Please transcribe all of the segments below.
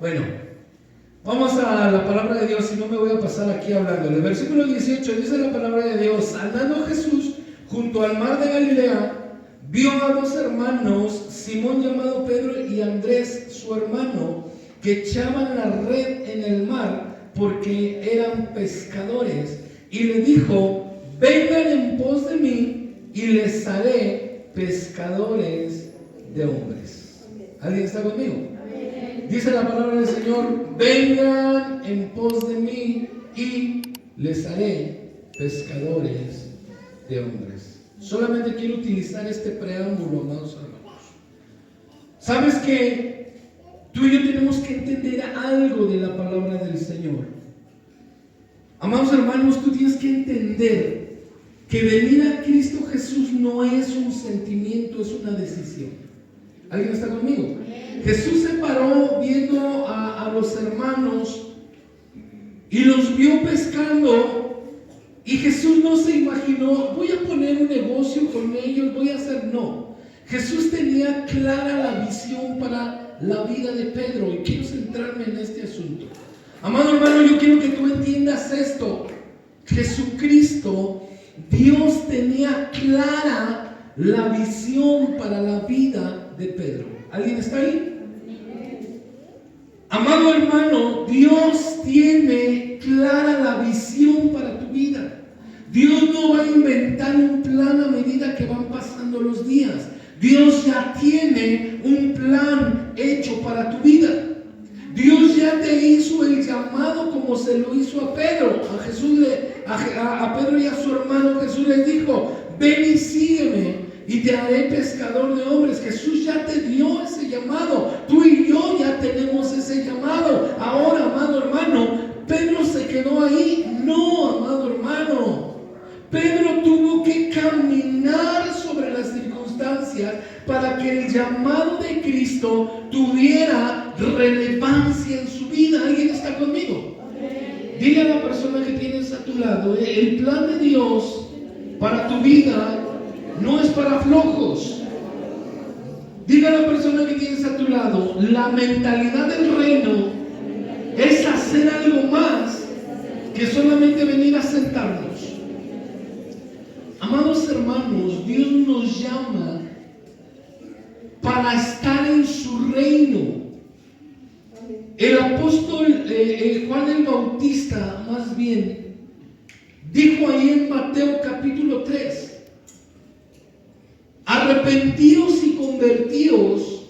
Bueno, vamos a la palabra de Dios y no me voy a pasar aquí hablando. En el versículo 18 dice la palabra de Dios: andando Jesús junto al mar de Galilea, vio a dos hermanos, Simón llamado Pedro y Andrés su hermano, que echaban la red en el mar porque eran pescadores, y le dijo: vengan en pos de mí y les haré pescadores de hombres. ¿Alguien está conmigo? Dice la palabra del Señor: vengan en pos de mí y les haré pescadores de hombres. Solamente quiero utilizar este preámbulo, amados hermanos. ¿Sabes que tú y yo tenemos que entender algo de la palabra del Señor? Amados hermanos, tú tienes que entender que venir a Cristo Jesús no es un sentimiento, es una decisión. ¿Alguien está conmigo? Jesús se paró viendo a los hermanos y los vio pescando, y Jesús no se imaginó: voy a poner un negocio con ellos, voy a hacer. No, Jesús tenía clara la visión para la vida de Pedro, y quiero centrarme en este asunto. Amado hermano, yo quiero que tú entiendas esto. Jesucristo, Dios tenía clara la visión para la vida de Pedro. ¿Alguien está ahí? Amado hermano, Dios tiene clara la visión para tu vida. Dios no va a inventar un plan a medida que van pasando los días. Dios ya tiene un plan hecho para tu vida. Dios ya te hizo el llamado como se lo hizo a Pedro. A Pedro y a su hermano Jesús les dijo: ven y sígueme y te haré pescador de hombres. Jesús ya te dio ese llamado. Tú y yo ya tenemos ese llamado. Ahora, amado hermano, ¿Pedro se quedó ahí? No, amado hermano. Pedro tuvo que caminar sobre las circunstancias para que el llamado de Cristo tuviera relevancia en su vida. ¿Alguien está conmigo? Dile a la persona que tienes a tu lado: el plan de Dios para tu vida no es para flojos. Dile a la persona que tienes a tu lado: la mentalidad del reino es hacer algo más que solamente venir a sentarnos. Amados hermanos, Dios nos llama para estar en su reino. El apóstol Juan el Bautista, más bien, dijo ahí en Mateo capítulo 3: arrepentíos y convertíos,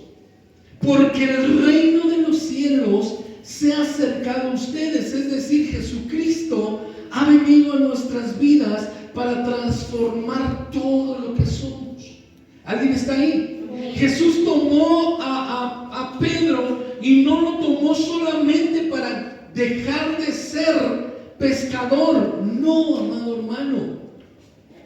porque el reino de los cielos se ha acercado a ustedes. Es decir, Jesucristo ha venido a nuestras vidas para transformar todo lo que somos. ¿Alguien está ahí? Jesús tomó a Pedro y no lo tomó solamente para dejar de ser pescador. No, amado hermano.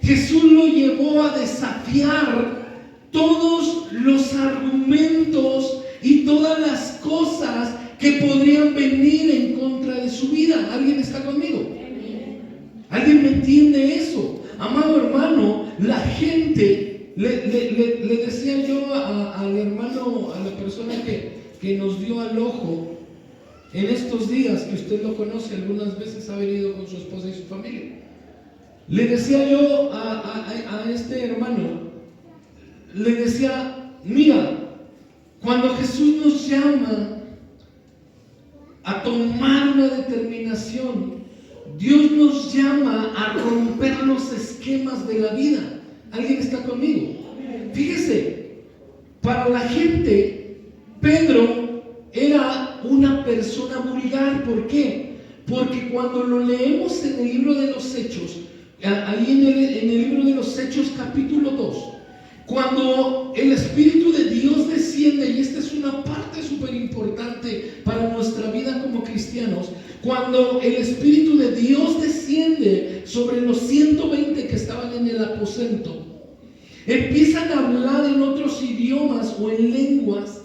Jesús lo llevó a desafiar todos los argumentos y todas las cosas que podrían venir en contra de su vida. ¿Alguien está conmigo? ¿Alguien me entiende eso? Amado hermano, la gente, le decía yo al hermano, a la persona que nos dio al ojo en estos días, que usted lo conoce, algunas veces ha venido con su esposa y su familia. Le decía yo a este hermano, le decía: mira, cuando Jesús nos llama a tomar una determinación, Dios nos llama a romper los esquemas de la vida. ¿Alguien está conmigo? Fíjese, para la gente, Pedro era una persona vulgar. ¿Por qué? Porque cuando lo leemos en el libro de los Hechos, ahí en el libro de los Hechos capítulo 2, cuando el Espíritu de Dios desciende, y esta es una parte súper importante para nuestra vida como cristianos, cuando el Espíritu de Dios desciende sobre los 120 que estaban en el aposento, empiezan a hablar en otros idiomas o en lenguas,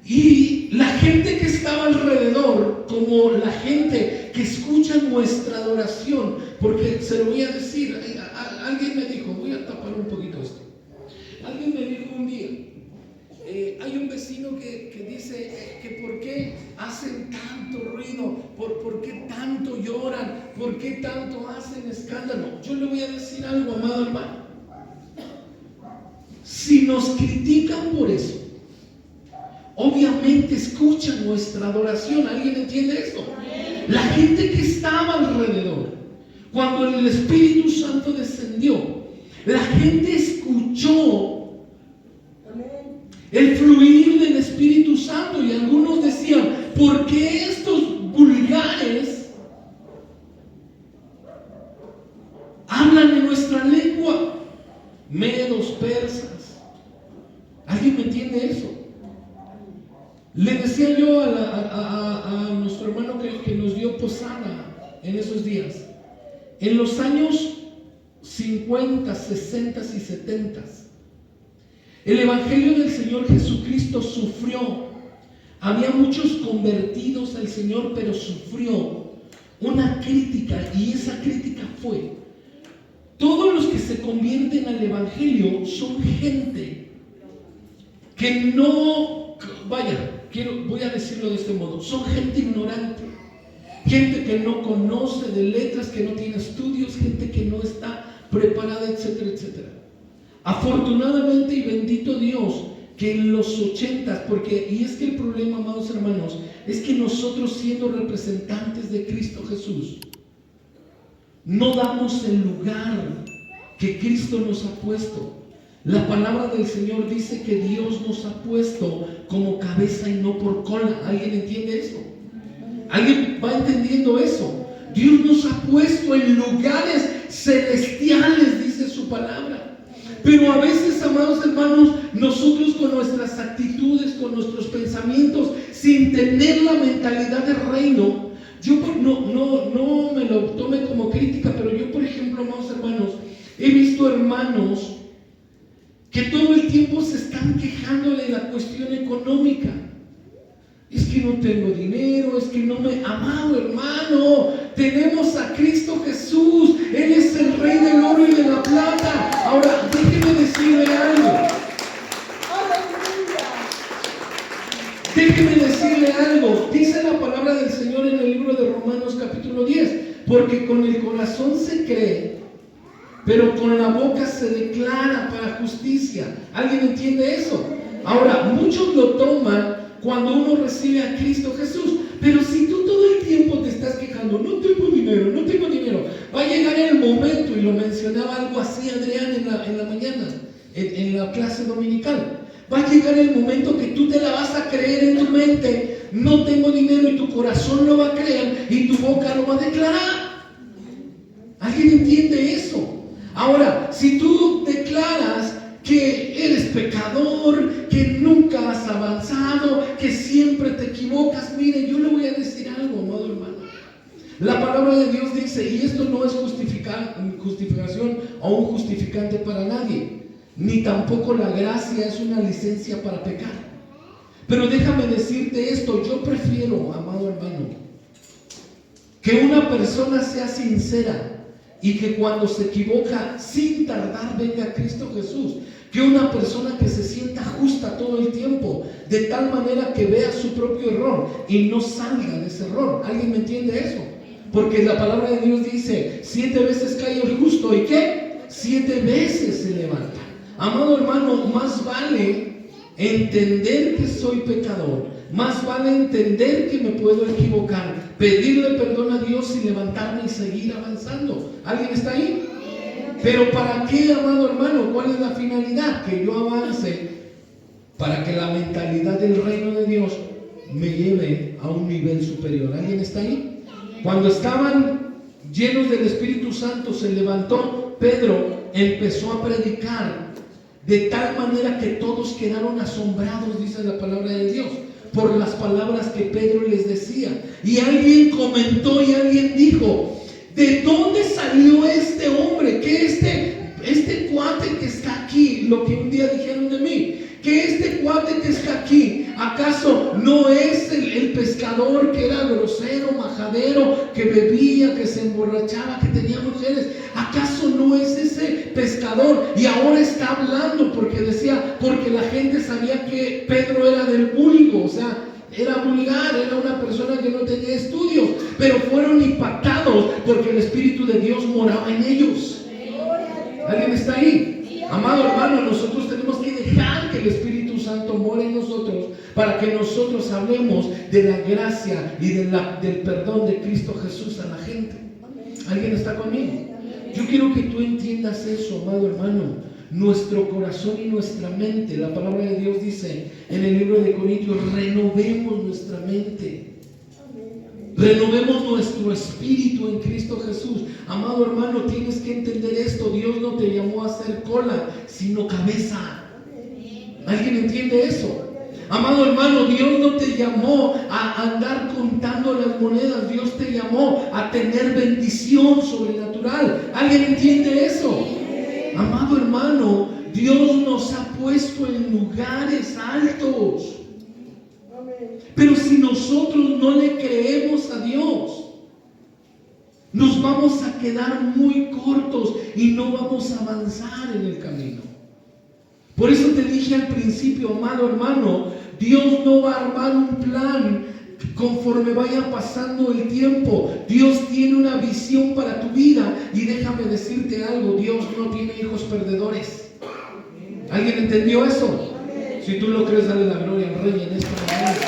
y la gente que estaba alrededor, como la gente que escucha nuestra adoración, porque se lo voy a decir, alguien me dijo, voy a tapar un poquito esto. Alguien me dijo un día, hay un vecino que dice que por qué hacen tanto ruido? ¿Por qué tanto lloran? ¿Por qué tanto hacen escándalo? Yo le voy a decir algo, amado hermano. Si nos critican por eso, obviamente escuchan nuestra adoración. ¿Alguien entiende eso? La gente que estaba alrededor, cuando el Espíritu Santo descendió, la gente escuchó el fluir del Espíritu Santo, y algunos decían: ¿por qué estos vulgares hablan en nuestra lengua? Medos, persas. ¿Alguien me entiende eso? Le decía yo a nuestro hermano que nos dio posada en esos días, en los años 50, 60 y 70, el Evangelio del Señor Jesucristo sufrió. Había muchos convertidos al Señor, pero sufrió una crítica, y esa crítica fue: todos los que se convierten al Evangelio son gente que no, voy a decirlo de este modo, son gente ignorante, gente que no conoce de letras, que no tiene estudios, gente que no está preparada, etcétera, etcétera. Afortunadamente y bendito Dios que en los 80, y es que el problema, amados hermanos, es que nosotros, siendo representantes de Cristo Jesús, no damos el lugar que Cristo nos ha puesto. La palabra del Señor dice que Dios nos ha puesto como cabeza y no por cola. ¿Alguien entiende eso? ¿Alguien va entendiendo eso? Dios nos ha puesto en lugares celestiales, dice su palabra. Pero a veces, amados hermanos, nosotros con nuestras actitudes, con nuestros pensamientos, sin tener la mentalidad del reino, yo no me lo tome como crítica, pero yo, por ejemplo, amados hermanos, he visto hermanos que todo el tiempo se están quejando de la cuestión económica. Es que no tengo dinero, es que no me... Amado hermano, tenemos a Cristo Jesús. Él es el Rey del oro y de la plata. Ahora, déjeme decirle algo. Déjeme decirle algo. Dice la palabra del Señor en el libro de Romanos capítulo 10. Porque con el corazón se cree, pero con la boca se declara para justicia. ¿Alguien entiende eso? Ahora, muchos lo toman cuando uno recibe a Cristo Jesús. Pero si tú todo el tiempo te estás quejando: no tengo dinero, no tengo dinero, va a llegar el momento, y lo mencionaba algo así Adrián en la mañana, en la clase dominical, va a llegar el momento que tú te la vas a creer en tu mente: no tengo dinero, y tu corazón lo va a creer y tu boca lo va a declarar. ¿Alguien entiende eso? Ahora, si tú declaras que eres pecador, que nunca has avanzado, que siempre te equivocas, mire, yo le voy a decir algo, amado hermano. La palabra de Dios dice, y esto no es justificación o un justificante para nadie, ni tampoco la gracia es una licencia para pecar. Pero déjame decirte esto: yo prefiero, amado hermano, que una persona sea sincera y que cuando se equivoca, sin tardar, venga Cristo Jesús, que una persona que se sienta justa todo el tiempo, de tal manera que vea su propio error y no salga de ese error. ¿Alguien me entiende eso? Porque la palabra de Dios dice: 7 veces cae el justo, ¿y qué? 7 veces se levanta. Amado hermano, más vale entender que soy pecador, más vale entender que me puedo equivocar, pedirle perdón a Dios y levantarme y seguir avanzando. ¿Alguien está ahí? Pero ¿para qué, amado hermano? ¿Cuál es la finalidad? Que yo avance, para que la mentalidad del reino de Dios me lleve a un nivel superior. ¿Alguien está ahí? Cuando estaban llenos del Espíritu Santo, se levantó Pedro, empezó a predicar, de tal manera que todos quedaron asombrados, dice la palabra de Dios, por las palabras que Pedro les decía. Y alguien comentó y alguien dijo: ¿de dónde salió este hombre? Que este cuate que está aquí, lo que un día dijeron de mí, que este cuate que está aquí, ¿acaso no es el pescador que era grosero, majadero, que bebía, que se emborrachaba, que tenía mujeres? ¿Acaso no es ese pescador? Y ahora está hablando porque la gente sabía que Pedro era del vulgo, o sea, era vulgar, era una persona persona que no tenía estudios, pero fueron impactados porque el Espíritu de Dios moraba en ellos. ¿Alguien está ahí? Amado hermano, nosotros tenemos que dejar que el Espíritu Santo more en nosotros para que nosotros hablemos de la gracia y del perdón de Cristo Jesús a la gente. ¿Alguien está conmigo? Yo quiero que tú entiendas eso, amado hermano. Nuestro corazón y nuestra mente, la palabra de Dios dice en el libro de Corintios, renovemos nuestra mente. Renovemos nuestro espíritu en Cristo Jesús. Amado hermano, tienes que entender esto. Dios no te llamó a ser cola, sino cabeza. ¿Alguien entiende eso? Amado hermano, Dios no te llamó a andar contando las monedas. Dios te llamó a tener bendición sobrenatural. ¿Alguien entiende eso? Amado hermano, Dios nos ha puesto en lugares altos. Pero si nosotros no le creemos a Dios, nos vamos a quedar muy cortos y no vamos a avanzar en el camino. Por eso te dije al principio, amado hermano, Dios no va a armar un plan conforme vaya pasando el tiempo. Dios tiene una visión para tu vida y déjame decirte algo, Dios no tiene hijos perdedores. ¿Alguien entendió eso? Si tú lo crees, dale la gloria al Rey en esta mañana.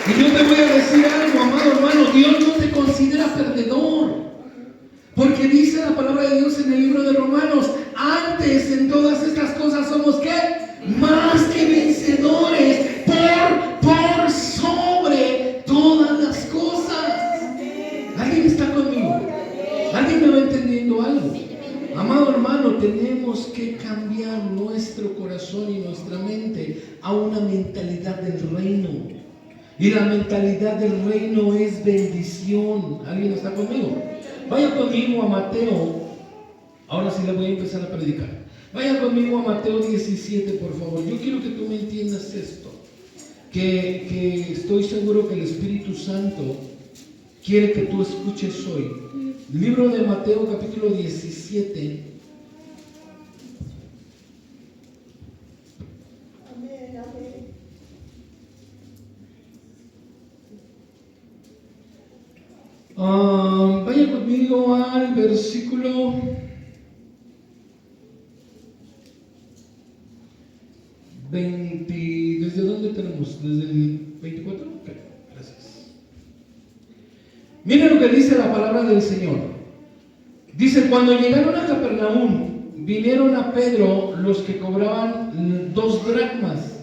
Y yo te voy a decir algo, amado hermano, Dios no te considera perdedor. Porque dice la palabra de Dios en el libro de Romanos, antes en todas estas cosas somos ¿qué? Más que vencedores por sobre todas las cosas. ¿Alguien está conmigo? ¿Alguien me va entendiendo algo? Amado hermano, tenemos que cambiar nuestro corazón y nuestra mente a una mentalidad del reino. Y la mentalidad del reino es bendición. ¿Alguien está conmigo? Vaya conmigo a Mateo. Ahora sí le voy a empezar a predicar. Vaya conmigo a Mateo 17, por favor. Yo quiero que tú me entiendas esto. Que estoy seguro que el Espíritu Santo quiere que tú escuches hoy. Libro de Mateo, capítulo 17. Vaya conmigo al versículo 20. ¿Desde dónde tenemos? ¿Desde el 24? Ok, gracias. Miren lo que dice la palabra del Señor. Dice, cuando llegaron a Capernaum, vinieron a Pedro los que cobraban 2 dracmas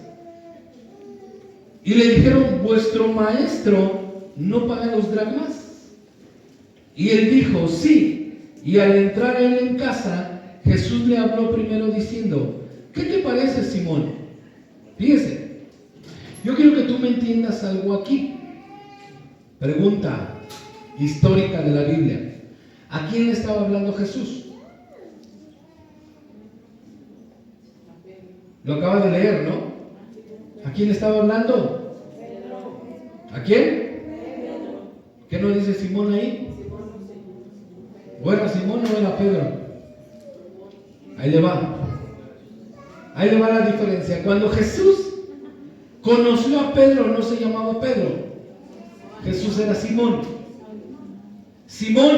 y le dijeron, ¿vuestro maestro no paga 2 dracmas? Y él dijo, sí. Y al entrar él en casa, Jesús le habló primero diciendo, ¿qué te parece, Simón? Fíjese, yo quiero que tú me entiendas algo aquí. Pregunta histórica de la Biblia. ¿A quién le estaba hablando Jesús? Lo acaba de leer, ¿no? ¿A quién le estaba hablando? ¿A quién? ¿Qué no dice Simón ahí? ¿O era Simón o era Pedro? Ahí le va. Ahí le va la diferencia. Cuando Jesús conoció a Pedro, no se llamaba Pedro. Jesús era Simón. Simón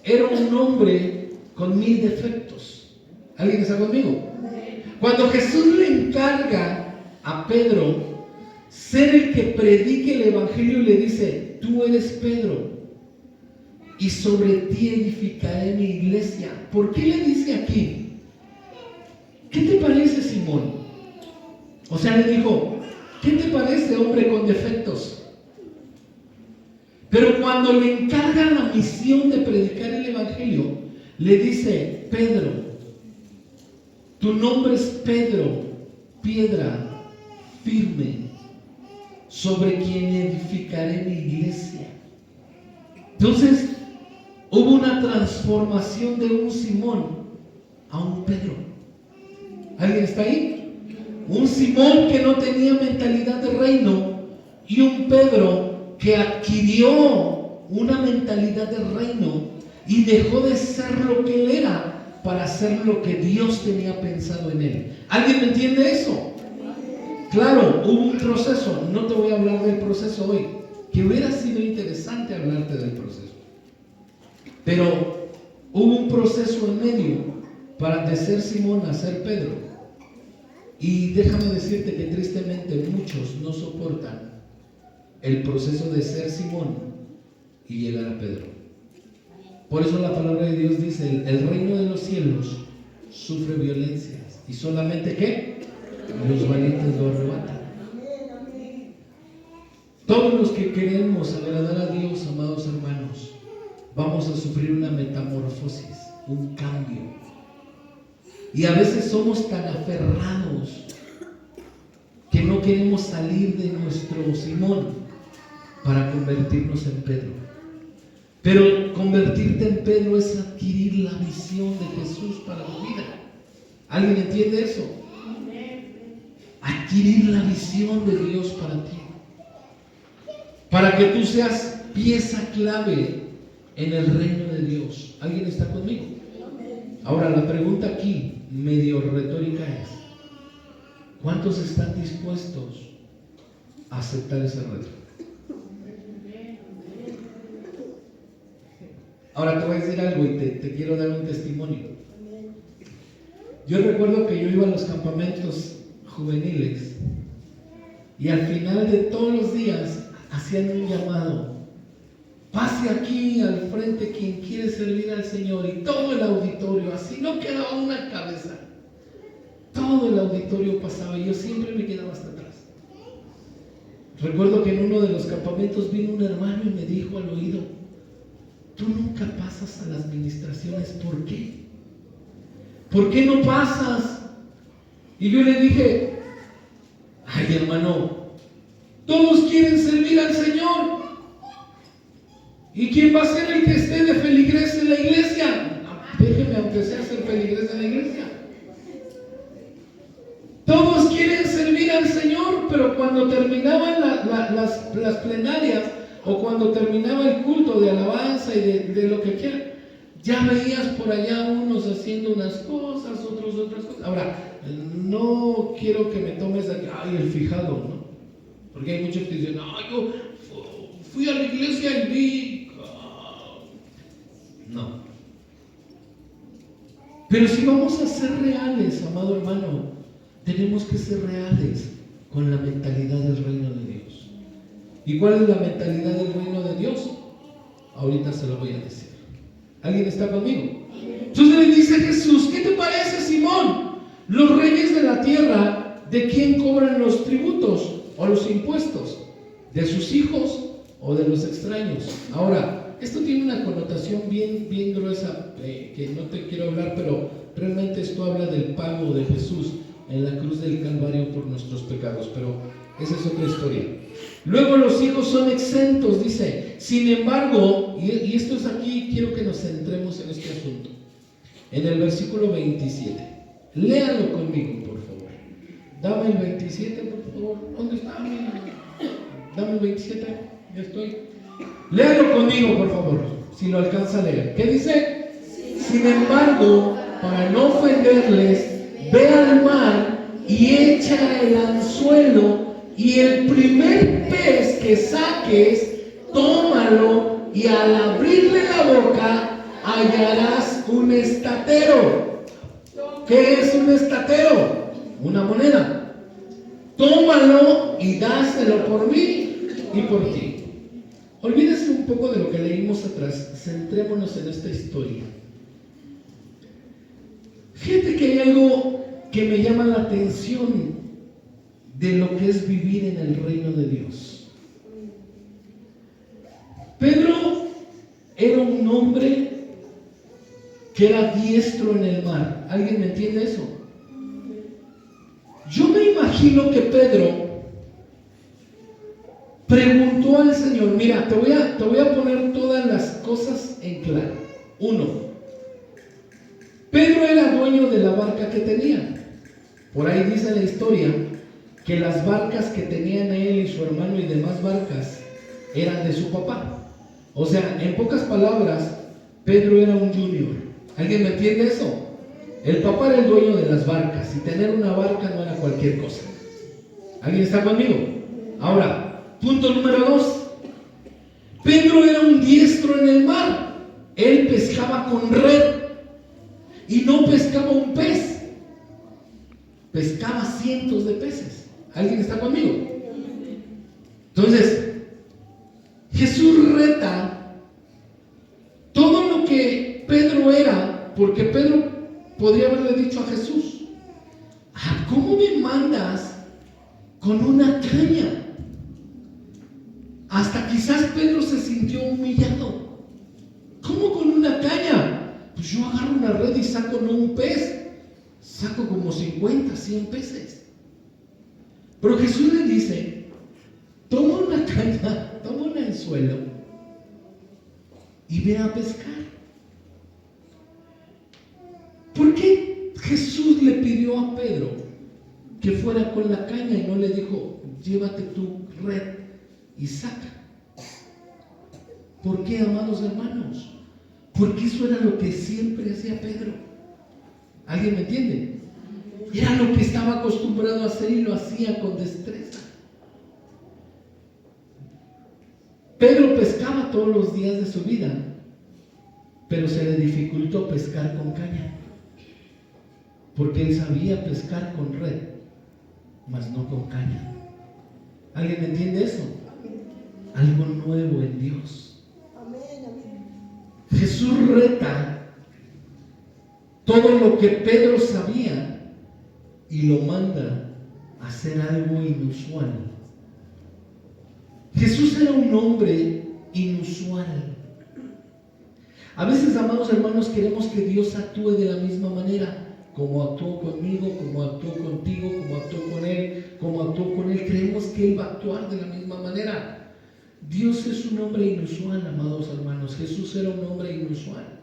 era un hombre con 1000 defectos. ¿Alguien está conmigo? Cuando Jesús le encarga a Pedro ser el que predique el evangelio, le dice, tú eres Pedro, y sobre ti edificaré mi iglesia. ¿Por qué le dice aquí? ¿Qué te parece, Simón? O sea, le dijo, ¿qué te parece, hombre con defectos? Pero cuando le encarga la misión de predicar el evangelio, le dice, Pedro, tu nombre es Pedro, piedra firme, sobre quien edificaré mi iglesia. Entonces, hubo una transformación de un Simón a un Pedro. ¿Alguien está ahí? Un Simón que no tenía mentalidad de reino y un Pedro que adquirió una mentalidad de reino y dejó de ser lo que él era para hacer lo que Dios tenía pensado en él. ¿Alguien me entiende eso? Claro, hubo un proceso. No te voy a hablar del proceso hoy, que hubiera sido interesante hablarte del proceso, pero hubo un proceso en medio para de ser Simón a ser Pedro. Y déjame decirte que tristemente muchos no soportan el proceso de ser Simón y llegar a Pedro. Por eso la palabra de Dios dice: el reino de los cielos sufre violencias, y solamente ¿qué? Los valientes lo arrebatan. Todos los que queremos agradar a Dios, amados hermanos, vamos a sufrir una metamorfosis, un cambio. Y a veces somos tan aferrados que no queremos salir de nuestro Simón para convertirnos en Pedro. Pero convertirte en Pedro es adquirir la visión de Jesús para tu vida. ¿Alguien entiende eso? Adquirir la visión de Dios para ti, para que tú seas pieza clave en el reino de Dios. ¿Alguien está conmigo? Ahora la pregunta aquí, medio retórica, es: ¿cuántos están dispuestos a aceptar ese reto? Ahora te voy a decir algo y te quiero dar un testimonio. Yo recuerdo que yo iba a los campamentos juveniles y al final de todos los días hacían un llamado: pase aquí al frente quien quiere servir al Señor. Y todo el auditorio, así no quedaba una cabeza, todo el auditorio pasaba y yo siempre me quedaba hasta atrás. Recuerdo que en uno de los campamentos vino un hermano y me dijo al oído: tú nunca pasas a las ministraciones, ¿por qué? ¿Por qué no pasas? Y yo le dije: ay, hermano, todos quieren servir al Señor. ¿Y quién va a ser el que esté de feligrés en la iglesia? Déjeme aunque sea ser feligrés en la iglesia. Todos quieren servir al Señor, pero cuando terminaban las plenarias o cuando terminaba el culto de alabanza y de lo que quieran, ya veías por allá unos haciendo unas cosas, otros otras cosas. Ahora, no quiero que me tomes de ay, el fijado, ¿no? Porque hay muchos que dicen: ay, yo fui a la iglesia y vi. No. Pero si vamos a ser reales, amado hermano, tenemos que ser reales con la mentalidad del reino de Dios. ¿Y cuál es la mentalidad del reino de Dios? Ahorita se lo voy a decir. ¿Alguien está conmigo? Entonces le dice Jesús: ¿qué te parece, Simón? Los reyes de la tierra, ¿de quién cobran los tributos o los impuestos? ¿De sus hijos o de los extraños? Ahora, esto tiene una connotación bien gruesa, que no te quiero hablar, pero realmente esto habla del pago de Jesús en la cruz del Calvario por nuestros pecados, pero esa es otra historia. Luego los hijos son exentos, dice. Sin embargo, y esto es aquí, quiero que nos centremos en este asunto. En el versículo 27, léalo conmigo, por favor. Dame el 27, por favor. ¿Dónde está? Dame el 27, ya estoy. Léalo conmigo, por favor, si lo alcanza a leer. ¿Qué dice? Sin embargo, para no ofenderles, ve al mar y echa el anzuelo, y el primer pez que saques, tómalo, y al abrirle la boca hallarás un estatero. ¿Qué es un estatero? Una moneda. Tómalo y dáselo por mí y por ti. Olvídese un poco de lo que leímos atrás, centrémonos en esta historia. Fíjate que hay algo que me llama la atención de lo que es vivir en el reino de Dios. Pedro era un hombre que era diestro en el mar. ¿Alguien me entiende eso? Yo me imagino que Pedro preguntó al Señor: mira, te voy a poner todas las cosas en claro. 1. Pedro era dueño de la barca que tenía. Por ahí dice la historia que las barcas que tenían él y su hermano y demás barcas eran de su papá. O sea, en pocas palabras, Pedro era un junior. ¿Alguien me entiende eso? El papá era el dueño de las barcas y tener una barca no era cualquier cosa. ¿Alguien está conmigo? Ahora, punto número 2. Pedro era un diestro en el mar. Él pescaba con red y no pescaba un pez, pescaba cientos de peces. ¿Alguien está conmigo? Entonces, Jesús reta todo lo que Pedro era, porque Pedro podría haberle dicho a Jesús: ¿cómo me mandas con una caña? Hasta quizás Pedro se sintió humillado. ¿Cómo con una caña? Pues yo agarro una red y saco no un pez, saco como 50, 100 peces. Pero Jesús le dice: toma una caña, toma un anzuelo y ve a pescar. ¿Por qué Jesús le pidió a Pedro que fuera con la caña y no le dijo: llévate tu red y saca? ¿Por qué, amados hermanos? Porque eso era lo que siempre hacía Pedro. ¿Alguien me entiende? Era lo que estaba acostumbrado a hacer y lo hacía con destreza. Pedro pescaba todos los días de su vida, pero se le dificultó pescar con caña, porque él sabía pescar con red, mas no con caña. ¿Alguien entiende eso? Algo nuevo en Dios. Jesús reta todo lo que Pedro sabía y lo manda a hacer algo inusual. Jesús era un hombre inusual. A veces, amados hermanos, queremos que Dios actúe de la misma manera, como actuó conmigo, como actuó contigo, como actuó con él, como actuó con él. Creemos que Él va a actuar de la misma manera. Dios es un hombre inusual, amados hermanos. Jesús era un hombre inusual.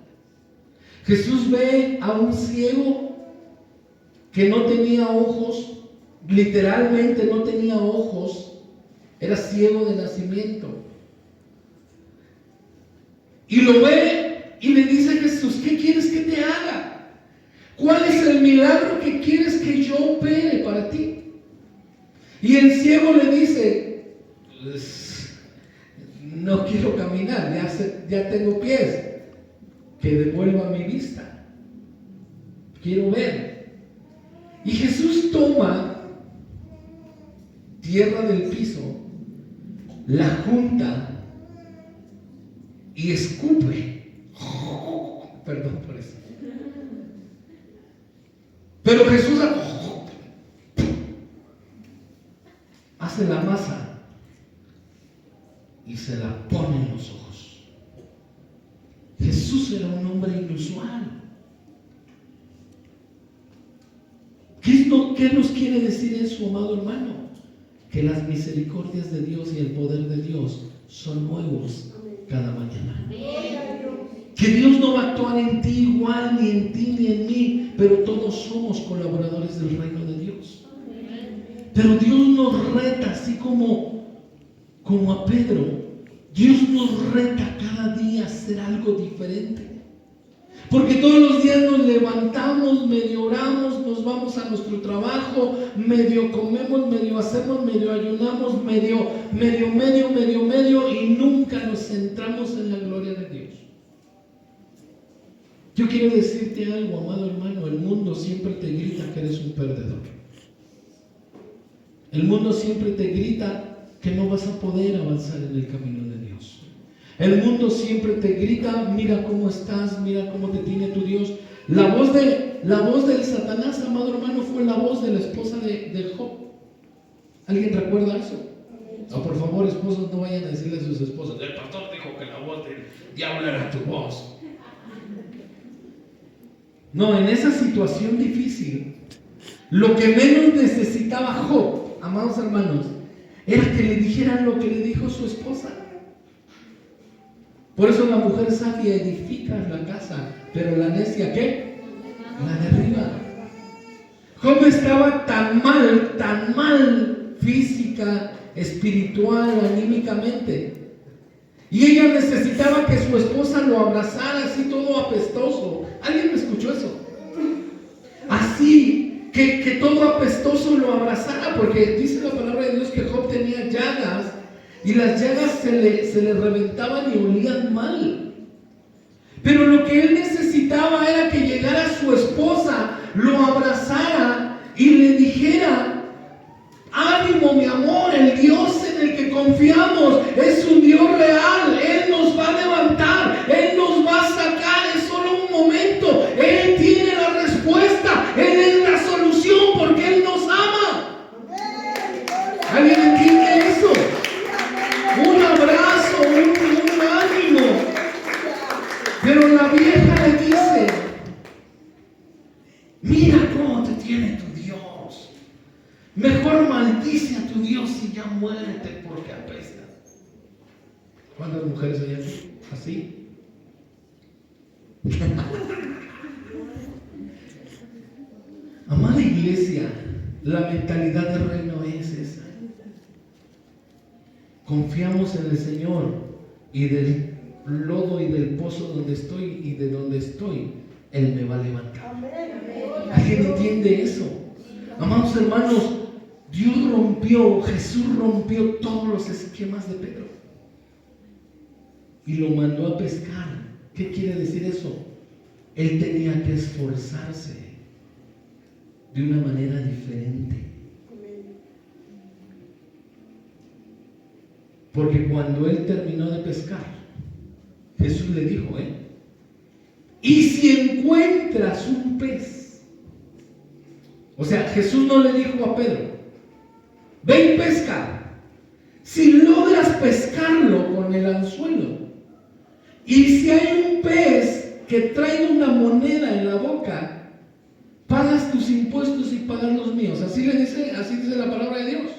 Jesús ve a un ciego que no tenía ojos, literalmente no tenía ojos, era ciego de nacimiento. Y lo ve y le dice a Jesús: ¿qué quieres que te haga? ¿Cuál es el milagro que quieres que yo opere para ti? Y el ciego le dice: no quiero caminar, ya tengo pies, que devuelva mi vista, quiero ver. Y Jesús toma tierra del piso, la junta y escupe. Perdón por eso. Pero Jesús hace la masa y se la pone en los ojos. Jesús era un hombre inusual. ¿Qué nos quiere decir eso, amado hermano? Que las misericordias de Dios y el poder de Dios son nuevos cada mañana. Que Dios no va a actuar en ti igual, ni en ti ni en mí, pero todos somos colaboradores del reino de Dios. Pero Dios nos reta, así como a Pedro. Dios nos reta cada día a hacer algo diferente. Porque todos los días nos levantamos, medio oramos, nos vamos a nuestro trabajo, medio comemos, medio hacemos, medio ayunamos, medio, y nunca nos centramos en la gloria de Dios. Yo quiero decirte algo, amado hermano: el mundo siempre te grita que eres un perdedor. El mundo siempre te grita que no vas a poder avanzar en el camino de Dios. El mundo siempre te grita: mira cómo estás, mira cómo te tiene tu Dios. La voz del Satanás, amado hermano, fue la voz de la esposa de Job. ¿Alguien recuerda eso? No, por favor, esposos, no vayan a decirle a sus esposas: el pastor dijo que la voz del diablo era tu voz. No, en esa situación difícil, lo que menos necesitaba Job, amados hermanos, era que le dijeran lo que le dijo su esposa. Por eso la mujer sabia edifica la casa, pero la necia, ¿qué? La derriba. Job estaba tan mal física, espiritual, anímicamente, y ella necesitaba que su esposa lo abrazara así todo apestoso. ¿Alguien me escuchó eso? así que todo apestoso lo abrazara, porque dice la palabra de Dios que Job tenía llagas y las llagas se le reventaban y olían mal. Pero lo que él necesitaba era que llegara su esposa, lo abrazara y le dijera: ánimo, mi amor, el Dios en el que confiamos es un Dios real, Él nos va a levantar, Él nos va a sacar, es solo un momento, Él tiene la respuesta, Él es la solución porque Él nos ama. ¿Alguien entiende eso? Un abrazo, un ánimo. Pero la vieja le dice: mira cómo te tiene tu Dios. Mejor maldice a tu Dios y ya muérete porque apesta. ¿Cuántas mujeres hay aquí? ¿Así? Amada iglesia, la mentalidad del reino es esa. Confiamos en el Señor y del lodo y del pozo donde estoy y de donde estoy, Él me va a levantar. ¿Alguien entiende eso? Amados hermanos, Jesús rompió todos los esquemas de Pedro y lo mandó a pescar. ¿Qué quiere decir eso? Él tenía que esforzarse de una manera diferente. Porque cuando él terminó de pescar, Jesús le dijo: y si encuentras un pez. O sea, Jesús no le dijo a Pedro: ve y pesca. Si logras pescarlo con el anzuelo, y si hay un pez que trae una moneda en la boca, pagas tus impuestos y pagas los míos. Así dice la palabra de Dios.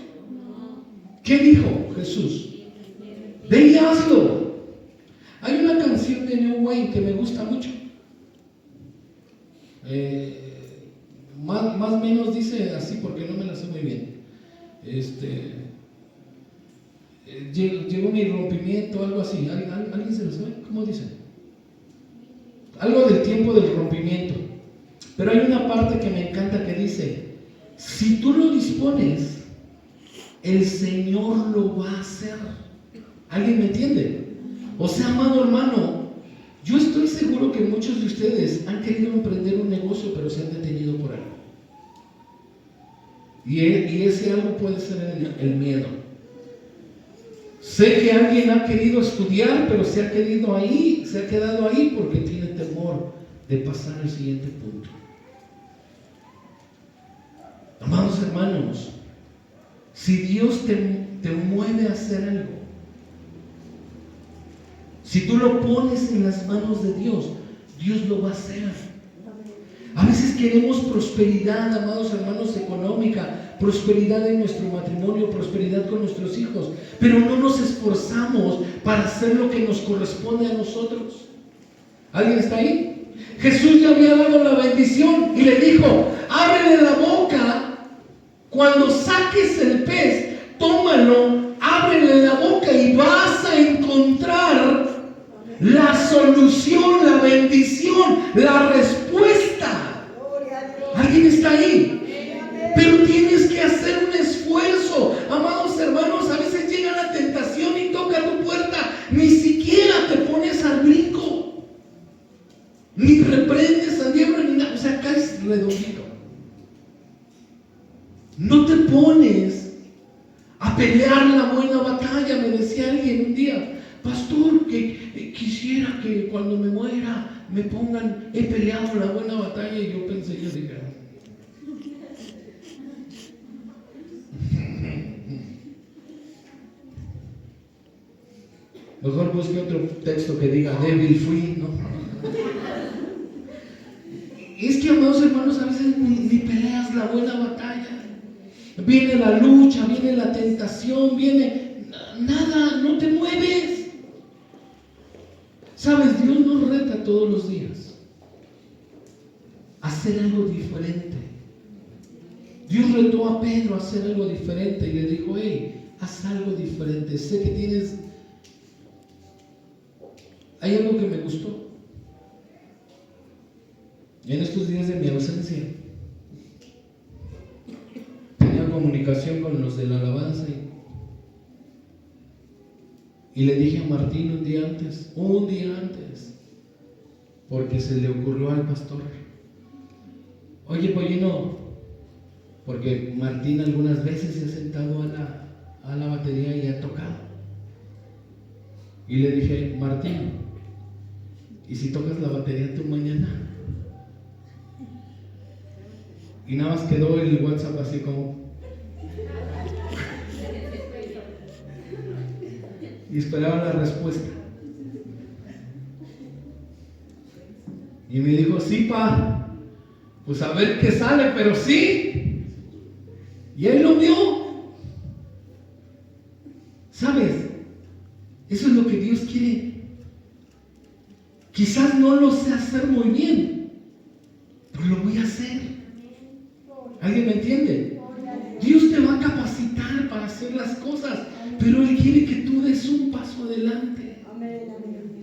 ¿Qué dijo Jesús? Ve y hazlo. Hay una canción de New Wayne que me gusta mucho. Más o menos dice así, porque no me la sé muy bien. Llegó mi rompimiento, algo así. ¿Alguien se lo sabe? ¿Cómo dice? Algo del tiempo del rompimiento. Pero hay una parte que me encanta que dice: si tú lo dispones, el Señor lo va a hacer. ¿Alguien me entiende? O sea, amado hermano, yo estoy seguro que muchos de ustedes han querido emprender un negocio, pero se han detenido por algo. Y ese algo puede ser el miedo. Sé que alguien ha querido estudiar, pero se ha quedado ahí porque tiene temor de pasar al siguiente punto. Amados hermanos, si Dios te mueve a hacer algo, si tú lo pones en las manos de Dios, Dios lo va a hacer. A veces queremos prosperidad, amados hermanos, económica, prosperidad en nuestro matrimonio, prosperidad con nuestros hijos, pero no nos esforzamos para hacer lo que nos corresponde a nosotros. ¿Alguien está ahí? Jesús le había dado la bendición y le dijo: ábrele la boca, cuando saques el pez, tómalo, ábrele la boca y vas a encontrar la solución, la bendición, la respuesta. ¿Alguien está ahí? Pero tienes que hacer un esfuerzo. Amados hermanos, a veces llega la tentación y toca tu puerta. Ni siquiera te pones al brinco, ni reprendes al diablo, ni nada. O sea, caes redondito. No te pones a pelear la buena batalla. Me decía alguien un día: pastor, que quisiera que cuando me muera me pongan, he peleado la buena batalla. Y yo dije: mejor busque otro texto que diga débil fui, ¿no? Es que, amados hermanos, a veces ni peleas la buena batalla. Viene la lucha, viene la tentación, viene nada, no te mueves. Sabes, Dios nos reta todos los días a hacer algo diferente. Dios retó a Pedro a hacer algo diferente y le dijo: hey, haz algo diferente. Sé que tienes... Hay algo que me gustó en estos días de mi ausencia. una comunicación con los de la alabanza y le dije a Martín un día antes, porque se le ocurrió al pastor: oye, Pollino, porque Martín algunas veces se ha sentado a la batería y ha tocado. Y le dije: Martín, ¿y si tocas la batería tú mañana? Y nada más quedó el WhatsApp así como... y esperaba la respuesta. Y me dijo: sí, pa, pues a ver qué sale, pero sí. Y él lo vio. ¿Sabes? Eso es lo que Dios quiere. Quizás no lo sé hacer muy bien, pero lo voy a hacer. ¿Alguien me entiende? Dios te va a capacitar para hacer las cosas, pero Él quiere que tú des un paso adelante.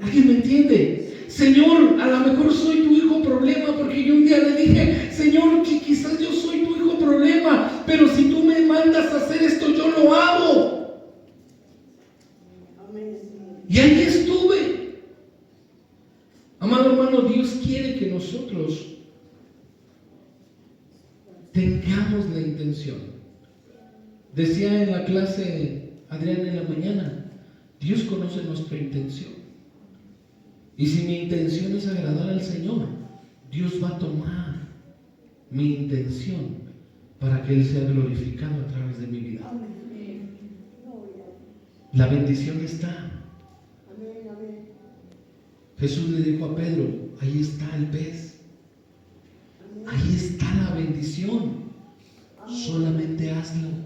¿Alguien me entiende? Señor, a lo mejor soy tu hijo problema, porque yo un día le dije: Señor, que quizás yo soy tu hijo problema, pero si tú me mandas a hacer esto, yo lo hago. Y ahí estuve. Amado hermano, Dios quiere que nosotros tengamos la intención. Decía en la clase Adrián en la mañana: Dios conoce nuestra intención. Y si mi intención es agradar al Señor, Dios va a tomar mi intención para que Él sea glorificado a través de mi vida. La bendición está. Jesús le dijo a Pedro: ahí está el pez, ahí está la bendición, solamente hazlo.